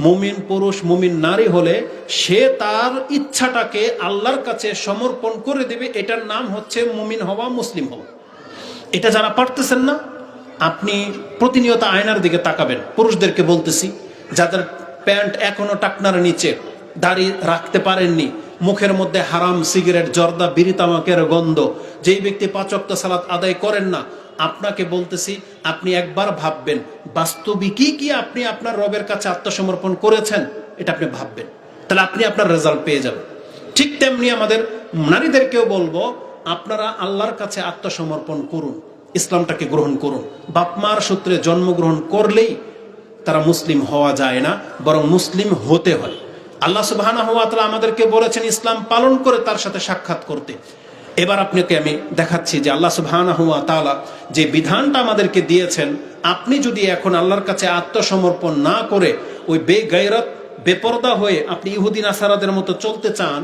মুমিন পুরুষ মুমিন নারী হলে সে তার ইচ্ছাটাকে আল্লাহর কাছে সমর্পণ করে দেবে, এটার নাম হচ্ছে মুমিন হওয়া, মুসলিম হওয়া। এটা যারা পারতেছেন না, আপনি প্রতিনিয়ত আয়নার দিকে তাকাবেন। পুরুষদেরকে বলতেছি, যাদের প্যান্ট এখনো টাকনার নিচে, দাড়ি রাখতে পারেননি, মুখের মধ্যে হারাম সিগারেট, জর্দা, বিড়ি, তামাকের গন্ধ, যেই ব্যক্তি 5 ওয়াক্ত সালাত আদায় করেন না, আপনাকে বলতেছি আপনি একবার ভাববেন বাস্তবিকই কি আপনি আপনার রবের কাছে আত্মসমর্পণ করেছেন, এটা আপনি ভাববেন, তাহলে আপনি আপনার রেজাল্ট পেয়ে যাবেন। ঠিক তেমনি আমাদের নারীদেরকেও বলবো, আপনারা আল্লাহর কাছে আত্মসমর্পণ করুন, ইসলামটাকে গ্রহণ করুন। বাপমার সূত্রে জন্মগ্রহণ করলেই তারা মুসলিম হওয়া যায় না, বরং মুসলিম হতে হয়। আল্লাহ সুবহানাহু ওয়া তাআলা আমাদেরকে বলেছেন ইসলাম পালন করে তার সাথে সাক্ষাৎ করতে। এবার আপনাকে আমি দেখাচ্ছি যে আল্লাহ সুবহানাহু ওয়া তাআলা যে বিধানটা আমাদেরকে দিয়েছেন, আপনি যদি এখন আল্লাহর কাছে আত্মসমর্পণ না করে ওই বেগায়রত বেপরদা হয়ে আপনি ইহুদি নাসারাদের মতো চলতে চান,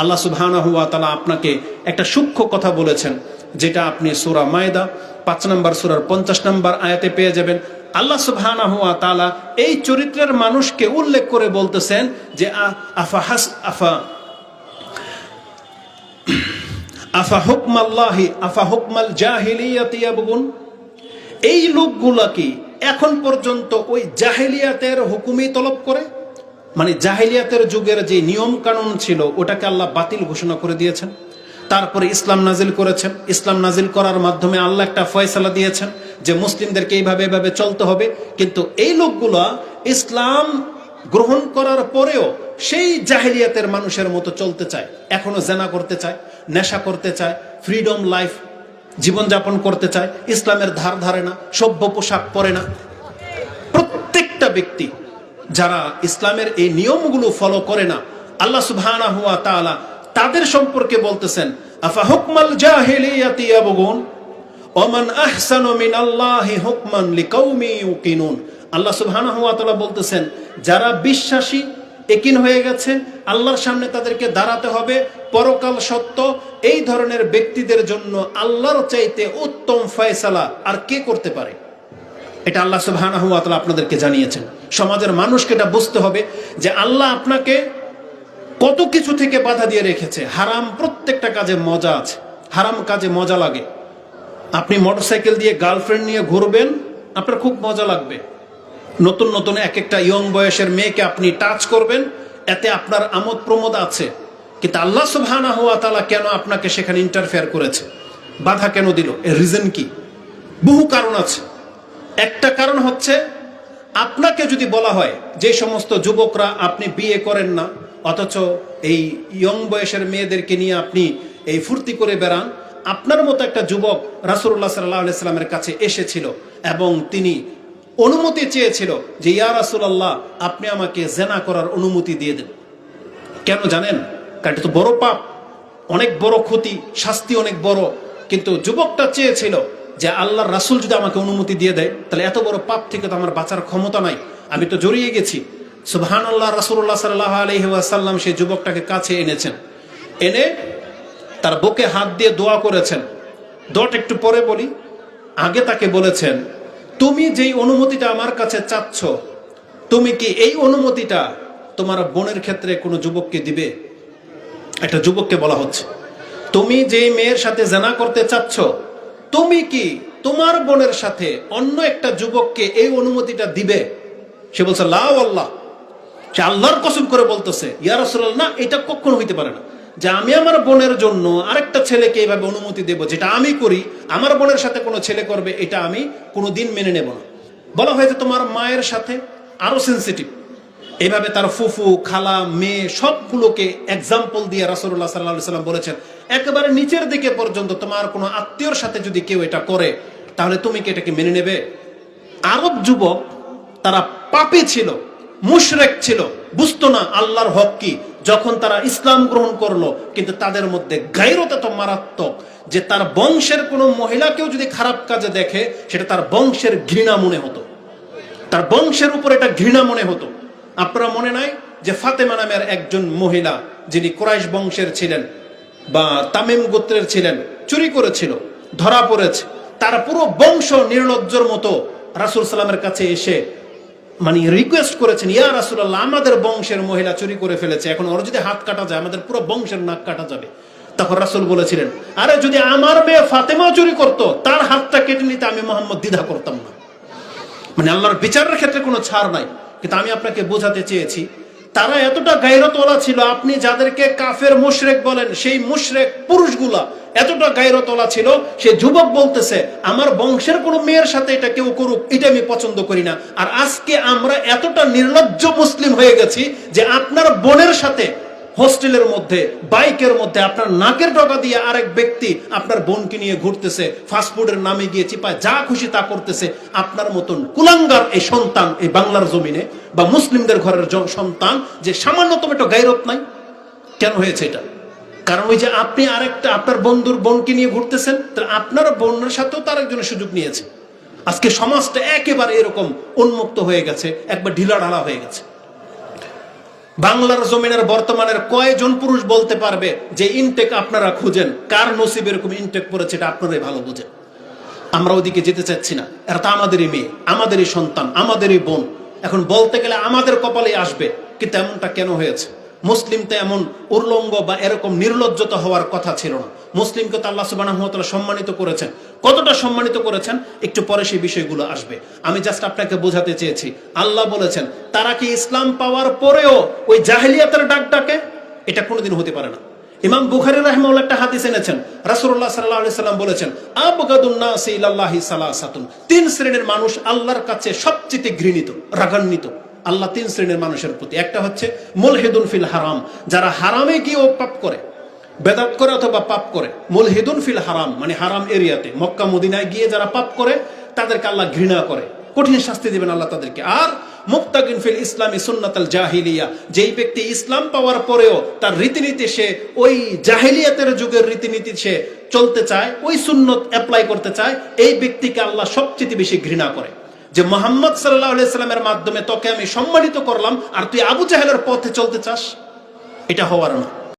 আল্লাহ সুবহানাহু ওয়া তাআলা আপনাকে একটা সূক্ষ্ম কথা বলেছেন, যেটা আপনি সূরা মায়দা 5 নম্বর সূরার 50 নম্বর আয়াতে পেয়ে যাবেন। আল্লাহ সুবহানাহু ওয়া তাআলা এই চরিত্রের মানুষকে উল্লেখ করে বলতেছেন যে আফা হুকমাল্লাহি আফা হুকমাল জাহিলিয়াতি ইয়াবগুন, এই লোকগুলা কি এখন পর্যন্ত ওই জাহেলিয়াতের হুকুমই তলব করে? মানে জাহেলিয়াতের যুগের যে নিয়ম কানুন ছিল ওটাকে আল্লাহ বাতিল ঘোষণা করে দিয়েছেন, তারপরে ইসলাম নাজিল করেছেন। ইসলাম নাজিল করার মাধ্যমে আল্লাহ একটা ফয়সালা দিয়েছেন যে মুসলিমদেরকে এইভাবে এইভাবে চলতে হবে। কিন্তু এই লোকগুলা ইসলাম গ্রহণ করার পরেও সেই জাহেলিয়াতের মানুষের মতো চলতে চায়, এখনো জেনা করতে চায়, নেশা করতে চায়, ফ্রিডম লাইফ জীবনযাপন করতে চায়, ইসলামের ধার ধারে না, সভ্য পোশাক পরে না। প্রত্যেকটা ব্যক্তি যারা ইসলামের এই নিয়মগুলো ফলো করে না, আল্লাহ সুবহানাহু ওয়া তাআলা তাদের সম্পর্কে বলতেছেন আফা হুকমাল জাহিলিয়াতি ইয়াবগুন ওয়া মান আহসানু মিনাল্লাহি হুকমান লিকাউমি ইউকিনুন। আল্লাহ সুবহানাহু ওয়া তাআলা বলতেছেন, যারা বিশ্বাসী, একিন হয়ে গেছে, আল্লাহর সামনে তাদেরকে দাঁড়াতে হবে, পরকাল সত্য, এই ধরনের ব্যক্তিদের জন্য আল্লাহর চাইতে উত্তম ফয়সালা আর কে করতে পারে? এটা আল্লাহ সুবহানাহু ওয়া তাআলা আপনাদেরকে জানিয়েছেন। সমাজের মানুষকে এটা বুঝতে হবে যে আল্লাহ আপনাকে কত কিছু থেকে বাধা দিয়ে রেখেছে। হারাম প্রত্যেকটা কাজে মজা আছে, হারাম কাজে মজা লাগে। আপনি মোটরসাইকেল দিয়ে গার্লফ্রেন্ড নিয়ে ঘুরবেন, আপনার খুব মজা লাগবে। নতুন নতুন এক একটা ইয়ং বয়সের মেয়েকে আপনি টাচ করবেন, এতে আপনার আমোদ প্রমোদ আছে। কিন্তু আল্লাহ সুবহানাহু ওয়া তাআলা কেন আপনাকে সেখানে ইন্টারফেয়ার করেছে, বাধা কেন দিল? এর রিজন কি? বহু কারণ আছে। একটা কারণ হচ্ছে, আপনাকে যদি বলা হয় যে সমস্ত যুবকরা আপনি বিয়ে করেন না, অথচ এই ইয়ং বয়সের মেয়েদেরকে নিয়ে আপনি এই ফুর্তি করে বেড়ান, আপনার মতো একটা যুবক রাসূলুল্লাহ সাল্লাল্লাহু আলাইহি সাল্লামের কাছে এসেছিল এবং তিনি অনুমতি চেয়েছিল যে ইয়া রাসূলুল্লাহ, আপনি আমাকে জেনা করার অনুমতি দিয়ে দেন। কেন জানেন? কারণ এটা তো বড় পাপ, অনেক বড় ক্ষতি, শাস্তি অনেক বড়। কিন্তু যুবকটা চেয়েছিল যে আল্লাহর রাসূল যদি আমাকে অনুমতি দিয়ে দেয়, তাহলে এত বড় পাপ থেকে তো আমার বাঁচার ক্ষমতা নাই, আমি তো জড়িয়ে গেছি। সুবহানাল্লাহ, রাসূলুল্লাহ সাল্লাল্লাহু আলাইহি ওয়াসাল্লাম সেই যুবকটাকে কাছে এনেছেন, এনে তার বুকে হাত দিয়ে দোয়া করেছেন। দোয়াটা একটু পরে বলি, আগে তাকে বলেছেন, তুমি যেই অনুমতিটা আমার কাছে চাচ্ছ, তুমি কি এই অনুমতিটা তোমার বোনের ক্ষেত্রে কোনো যুবককে দিবে? একটা যুবককে বলা হচ্ছে, তুমি যেই মেয়ের সাথে জেনা করতে চাচ্ছ, তুমি কি তোমার বোনের সাথে অন্য একটা যুবককে এই অনুমতিটা দিবে? সে বলছে লা ওয়াল্লাহ, সে আল্লাহর কসম করে বলতেছে, ইয়া রাসূলুল্লাহ, না, এটা কখনো হইতে পারে না যে আমি আমার বোনের জন্য আরেকটা ছেলেকে এইভাবে অনুমতি দেব, যেটা আমি করি আমার বোনের সাথে কোনো ছেলে করবে, এটা আমি কোনোদিন মেনে নেব না। বলা হয়েছে তোমার মায়ের সাথে আরো সেন্সিটিভ। এইভাবে তার ফুফু, খালা, মেয়ে সবগুলোকে এক্সাম্পল দিয়ে রাসূলুল্লাহ সাল্লাল্লাহু আলাইহি ওয়াসাল্লাম বলেছেন, একেবারে নিচের দিকে পর্যন্ত তোমার কোনো আত্মীয়র সাথে যদি কেউ এটা করে, তাহলে তুমি কি এটাকে মেনে নেবে? আরব যুবক, তারা পাপী ছিল, মুশরিক ছিল, বুঝতো না আল্লাহর হক কি। যখন তারা ইসলাম গ্রহণ করলো, কিন্তু তাদের মধ্যে গায়রত এত মারাত্মক যে তার বংশের কোনো মহিলাকেও যদি খারাপ কাজে দেখে, সেটা তার বংশের ঘৃণা মনে হতো, তার বংশের উপর এটা ঘৃণা মনে হতো। আপনারা মনে নাই যে ফাতেমা নামের একজন মহিলা, যিনি কুরাইশ বংশের ছিলেন বা তামিম গোত্রের ছিলেন, চুরি করেছিল, ধরা পড়েছে। তার পুরো বংশ নির্লজ্জর মতো রাসূল সাল্লামের কাছে এসে মানে রিকোয়েস্ট করেছেন, ইয়া রাসূলুল্লাহ, আমাদের বংশের মহিলা চুরি করে ফেলেছে, এখন ওর যদি হাত কাটা যায় আমাদের পুরো বংশের নাক কাটা যাবে। তখন রাসূল বলেছিলেন, আরে যদি আমার মেয়ে ফাতেমাও চুরি করতো, তার হাতটা কেটে নিতে আমি মুহাম্মদ দ্বিধা করতাম না। মানে আল্লাহর বিচারের ক্ষেত্রে কোনো ছাড় নাই। কিন্তু আমি আপনাকে বোঝাতে চেয়েছি, তারা এতটা গায়রতওয়ালা ছিল, আপনি যাদেরকে কাফের মুশরিক বলেন, সেই মুশরিক পুরুষগুলা এতটা গায়রতওয়ালা ছিল, সে যুবক বলতেছে আমার বংশের কোনো মেয়ের সাথে এটা কেউ করুক, এটা আমি পছন্দ করি না। আর আজকে আমরা এতটা নির্লজ্জ মুসলিম হয়ে গেছি যে আপনার বোনের সাথে হোস্টেলের মধ্যে, বাইকের মধ্যে আপনার নাকের ডগা দিয়ে আরেক ব্যক্তি আপনার বোনকে নিয়ে ঘুরতেছে, ফাস্টফুডের নামে গিয়ে চিপায় যা খুশি তা করতেছে। আপনার মতন কুলাঙ্গার এই সন্তান এই বাংলার জমিনে বা মুসলিমদের ঘরের সন্তান যে সামান্যতম একটা গায়রত নাই, কেন হয়েছে এটা? কারণ ওই যে আপনি আরেকটা আপনার বন্ধুর বোনকে নিয়ে ঘুরতেছেন, তাহলে আপনার বোনের সাথেও তার একজনের সুযোগ নিয়েছে। আজকে সমাজটা একেবারে এরকম উন্মুক্ত হয়ে গেছে, একবার ঢিলাঢালা হয়ে গেছে। বাংলার জমিনের বর্তমানের কয়জন পুরুষ বলতে পারবে যে ইনটেক আপনারা খুঁজেন, কার নসিব এরকম ইনটেক পড়েছে এটা আপনারাই ভালো বুঝেন। আমরা ওদিকে যেতে চাচ্ছি না, এরা তো আমাদেরই মেয়ে, আমাদেরই সন্তান, আমাদেরই বোন। এখন বলতে গেলে আমাদের কপালে আসবে, কিন্তু এমনটা কেন হয়েছে? মুসলিম তো এমন উর্লঙ্গ বা এরকম নির্লজ্জতা হওয়ার কথা ছিল না। মুসলিমকে তো আল্লাহ সুবহানাহু ওয়া তাআলা সম্মানিত করেছেন। কতটা সম্মানিত করেছেন একটু পরে সেই বিষয়গুলো আসবে। আমি জাস্ট আপনাকে বোঝাতে চেয়েছি, আল্লাহ বলেছেন তারা কি ইসলাম পাওয়ার পরেও ওই জাহেলিয়াতের ডাক ডাকে? এটা কোনোদিন হতে পারে না। ইমাম বুখারী রাহিমাহুল্লাহ একটা হাদিস এনেছেন, রাসূলুল্লাহ সাল্লাল্লাহু আলাইহি সাল্লাম বলেছেন, আবগাদুন নাসি ইলাল্লাহি সালাসাতুন, তিন শ্রেণীর মানুষ আল্লাহর কাছে সবচেয়ে ঘৃণিত, রাগান্বিত আল্লাহ তিন শ্রেণীর মানুষের প্রতি। একটা হচ্ছে মুলহিদুন ফিল হারাম, যারা হারামে গিয়ে পাপ করে, বেদাত করে অথবা পাপ করে। মুলহিদুন ফিল হারাম মানে হারাম এরিয়াতে, মক্কা মদিনায় গিয়ে যারা পাপ করে তাদেরকে আল্লাহ ঘৃণা করে, কঠিন শাস্তি দিবেন আল্লাহ তাদেরকে। আর মুবতাগিন ফিল ইসলামি সুন্নাতাল জাহিলিয়া, যেই ব্যক্তি ইসলাম পাওয়ার পরেও তার রীতিনীতি সে ওই জাহিলিয়াতের যুগের রীতিনীতি সে চলতে চায়, ওই সুন্নত অ্যাপ্লাই করতে চায়, এই ব্যক্তিকে আল্লাহ সবচেয়ে বেশি ঘৃণা করে। যে মুহাম্মদ সাল্লাল্লাহু আলাইহি সাল্লামের মাধ্যমে তোকে আমি সম্মানিত করলাম আর তুই আবু জাহেলের পথে চলতে চাস, এটা হওয়ার না।